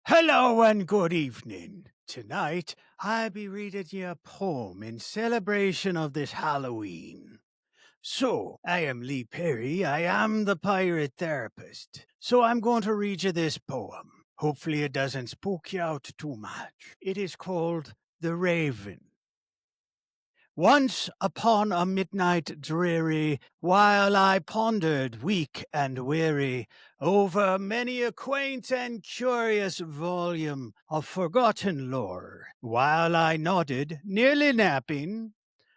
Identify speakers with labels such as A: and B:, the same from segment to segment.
A: Hello and good evening. Tonight, I'll be reading you a poem in celebration of this Halloween. So, I am Lee Perry. I am the pirate therapist. So, I'm going to read you this poem. Hopefully, it doesn't spook you out too much. It is called The Raven. Once upon a midnight dreary, while I pondered, weak and weary, over many a quaint and curious volume of forgotten lore, while I nodded, nearly napping,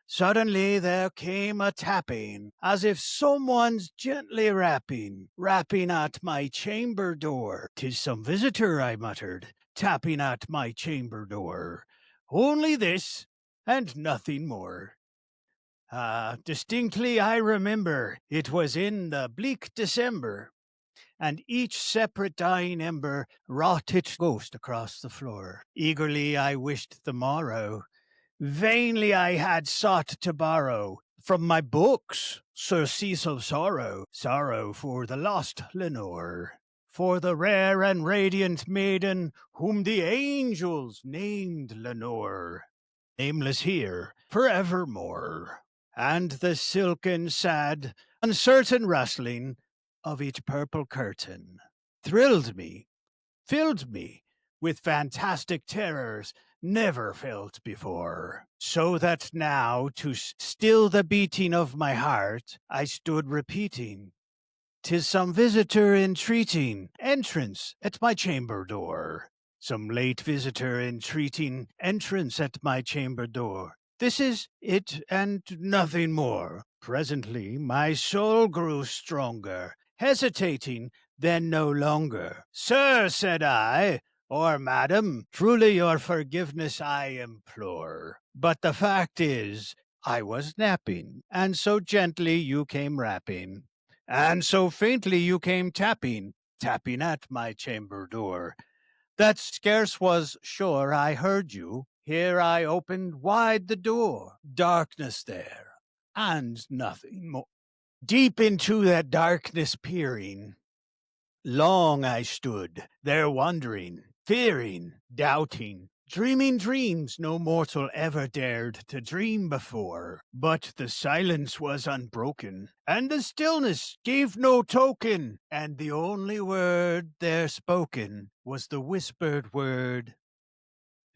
A: suddenly there came a tapping, as if someone's gently rapping at my chamber door. "'Tis some visitor," I muttered, tapping at my chamber door. "Only this, and nothing more." Distinctly I remember it was in the bleak December, and each separate dying ember wrought its ghost across the floor. Eagerly I wished the morrow. Vainly I had sought to borrow from my books surcease of sorrow for the lost Lenore, for the rare and radiant maiden whom the angels named Lenore, nameless here forevermore. And the silken, sad, uncertain rustling of each purple curtain thrilled me, filled me with fantastic terrors never felt before. So that now, to still the beating of my heart, I stood repeating, "'Tis some visitor entreating entrance at my chamber door. Some late visitor entreating entrance at my chamber door. This is it and nothing more." Presently my soul grew stronger, hesitating then no longer. "Sir," said I, "or madam, truly your forgiveness I implore. But the fact is, I was napping, and so gently you came rapping. And so faintly you came tapping at my chamber door, that scarce was sure I heard you. Here I opened wide the door. Darkness there, and nothing more. Deep into that darkness peering, long I stood there wondering, fearing, doubting, dreaming dreams no mortal ever dared to dream before. But the silence was unbroken, and the stillness gave no token, and the only word there spoken was the whispered word,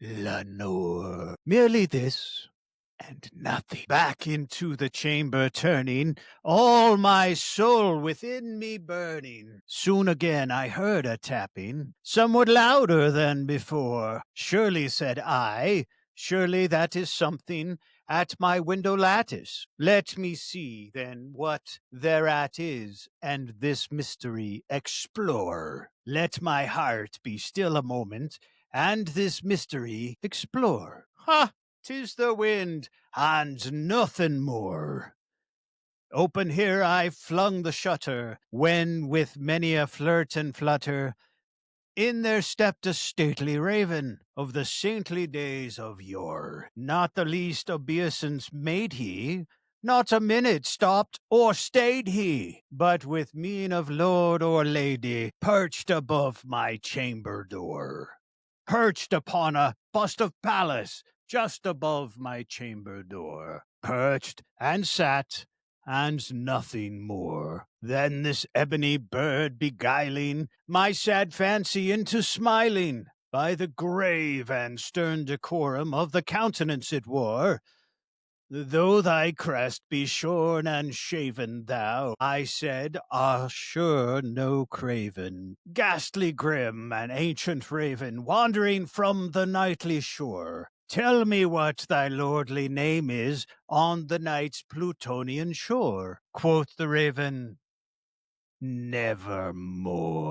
A: "Lenore." Merely this, and nothing. Back into the chamber turning, all my soul within me burning. Soon again I heard a tapping, somewhat louder than before. "Surely," said I, "surely that is something at my window lattice. Let me see, then, what thereat is, and this mystery explore. Let my heart be still a moment, and this mystery explore." Ha! 'Tis the wind, and nothing more. Open here I flung the shutter, when with many a flirt and flutter, in there stepped a stately raven of the saintly days of yore. Not the least obeisance made he, not a minute stopped or stayed he, but with mien of lord or lady, perched above my chamber door. Perched upon a bust of Pallas, just above my chamber door. Perched and sat, and nothing more. Then this ebony bird beguiling my sad fancy into smiling, by the grave and stern decorum of the countenance it wore. "Though thy crest be shorn and shaven, thou," I said, "art sure no craven, ghastly grim, and ancient raven, wandering from the nightly shore. Tell me what thy lordly name is on the night's Plutonian shore." Quoth the raven, "Nevermore."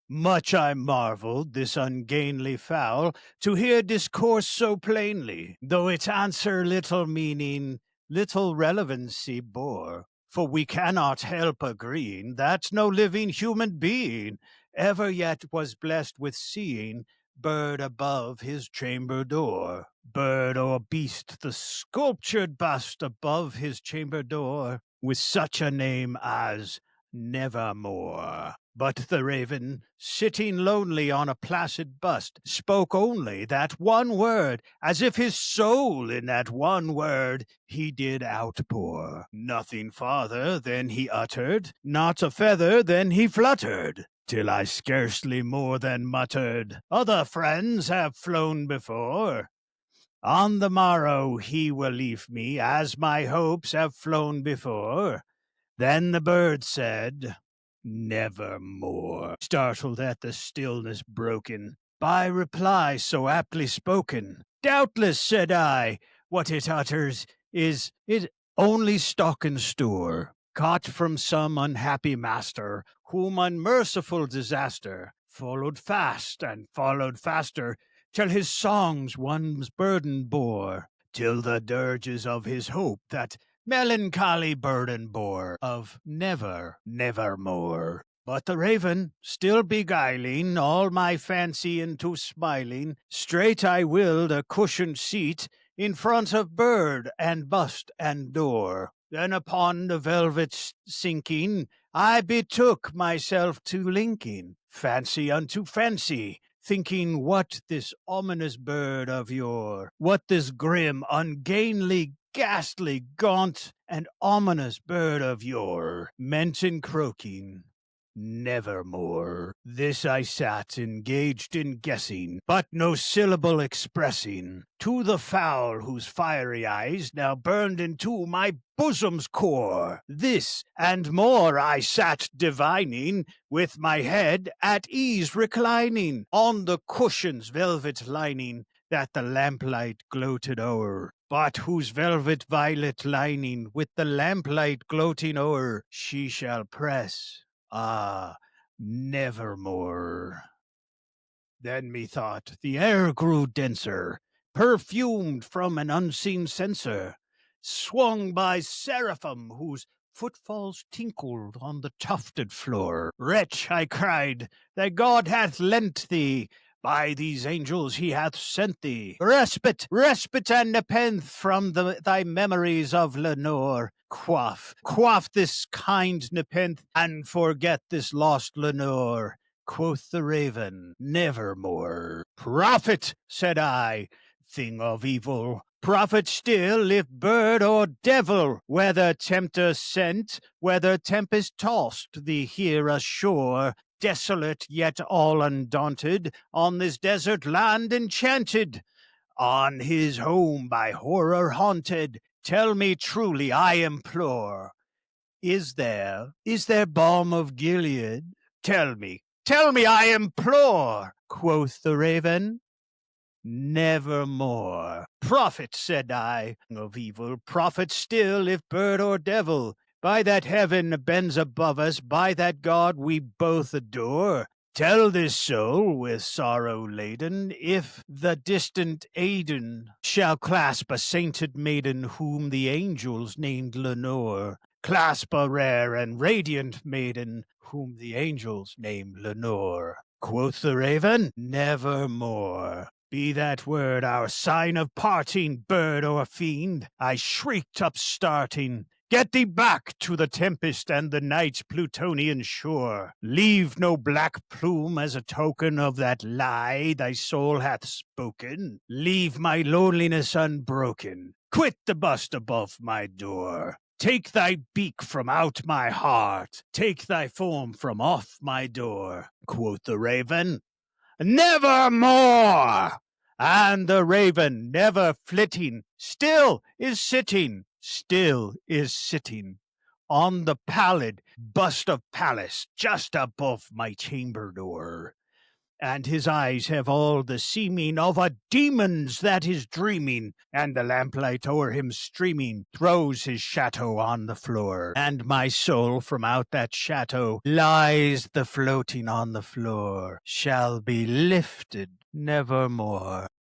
A: Much I marveled, this ungainly fowl, to hear discourse so plainly, though its answer little meaning, little relevancy bore. For we cannot help agreeing that no living human being ever yet was blessed with seeing bird above his chamber door. Bird or beast, the sculptured bust above his chamber door, with such a name as Nevermore. But the raven, sitting lonely on a placid bust, spoke only that one word, as if his soul in that one word he did outpour. Nothing farther than he uttered, not a feather than he fluttered, till I scarcely more than muttered, "Other friends have flown before. On the morrow he will leave me, as my hopes have flown before." Then the bird said, "Nevermore," startled at the stillness broken by reply so aptly spoken. "Doubtless," said I, "what it utters is it only stock and store, caught from some unhappy master, whom unmerciful disaster followed faster, till his songs one's burden bore, till the dirges of his hope that melancholy burden bore of nevermore." But the raven, still beguiling all my fancy into smiling, straight I willed a cushioned seat in front of bird and bust and door. Then upon the velvet sinking, I betook myself to linking fancy unto fancy, thinking what this ominous bird of yore, what this grim, ungainly, ghastly, gaunt, and ominous bird of yore meant in croaking "Nevermore." This I sat engaged in guessing, but no syllable expressing, to the fowl whose fiery eyes now burned into my bosom's core. This and more I sat divining, with my head at ease reclining on the cushion's velvet lining that the lamplight gloated o'er, but whose velvet violet lining with the lamplight gloating o'er she shall press, nevermore. Then methought the air grew denser, perfumed from an unseen censer, swung by seraphim whose footfalls tinkled on the tufted floor. "Wretch," I cried, "thy God hath lent thee, by these angels he hath sent thee, respite and nepenthe from thy memories of Lenore. Quaff this kind nepenthe, and forget this lost Lenore." Quoth the raven, "Nevermore." "Prophet," said I, "thing of evil, prophet still, if bird or devil, whether tempter sent, whether tempest tossed thee here ashore, desolate yet all undaunted, on this desert land enchanted, on his home by horror haunted, tell me truly, I implore, is there balm of Gilead? Tell me, I implore." Quoth the raven, "Nevermore." "Prophet," said I, "of evil, prophet still, if bird or devil, by that heaven bends above us, by that God we both adore, tell this soul with sorrow laden, if the distant Aidenn shall clasp a sainted maiden whom the angels named Lenore, clasp a rare and radiant maiden whom the angels named Lenore." Quoth the raven, "Nevermore." "Be that word our sign of parting, bird or fiend," I shrieked upstarting. "Get thee back to the tempest and the night's Plutonian shore. Leave no black plume as a token of that lie thy soul hath spoken. Leave my loneliness unbroken. Quit the bust above my door. Take thy beak from out my heart. Take thy form from off my door." Quoth the raven, "Nevermore." And the raven, never flitting, still is sitting on the pallid bust of Pallas just above my chamber door. And his eyes have all the seeming of a demon's that is dreaming, and the lamplight o'er him streaming throws his shadow on the floor, and my soul from out that shadow lies the floating on the floor, shall be lifted nevermore.